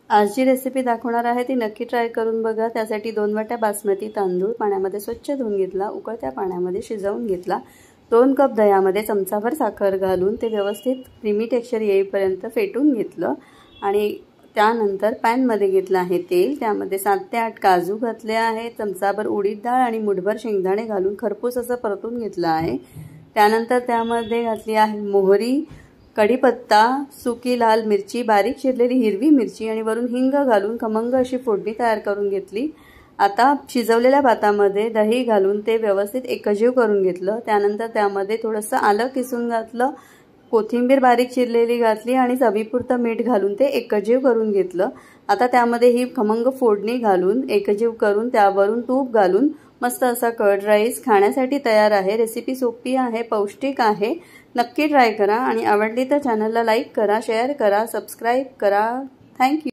आज जी रेसिपी दाखवणार आहे ती नक्की ट्राय करून बघा। त्यासाठी 2 वाट्या बासमती तांदूळ पाण्यामध्ये स्वच्छ धुवून घेतला, उकळत्या पाण्यामध्ये शिजवून घेतला। 2 कप दह्यामध्ये चमचाभर साखर घालून ते व्यवस्थित क्रीमी टेक्स्चर येईपर्यंत फेटून घेतलं आणि त्यानंतर पॅन मध्ये घेतलं आहे तेल। त्यामध्ये 7 ते 8 काजू घातले आहे, चमचाभर उडीद डाळ आणि मुठभर शेंगदाणे घालून खरपूस असं परतून घेतलं आहे। त्यानंतर त्यामध्ये घातली आहे मोहरी, कढीपत्ता, सुकी लाल मिरची, बारीक चिरलेली हिरवी मिरची आणि वरून हिंग घालून खमंग अशी फोडणी तयार करून घेतली। आता शिजवलेल्या भातामध्ये दही घालून ते व्यवस्थित एकजीव करून घेतलं। त्यानंतर त्यामध्ये थोडंसं आलं किसून घातलं, कोथिंबीर बारीक चिरलेली घातली आणि चवीपुरतं मीठ घालून ते एकजीव करून घेतलं। आता त्यामध्ये ही खमंग फोडणी घालून एकजीव करून त्यावरून तूप घालून मस्त असा कर्ड राईस खाण्यासाठी तयार आहे। रेसिपी सोपी आहे, पौष्टिक आहे, नक्की ट्राय करा आणि आवडली तर चॅनलला लाईक करा, शेअर करा, सबस्क्राइब करा। Thank you.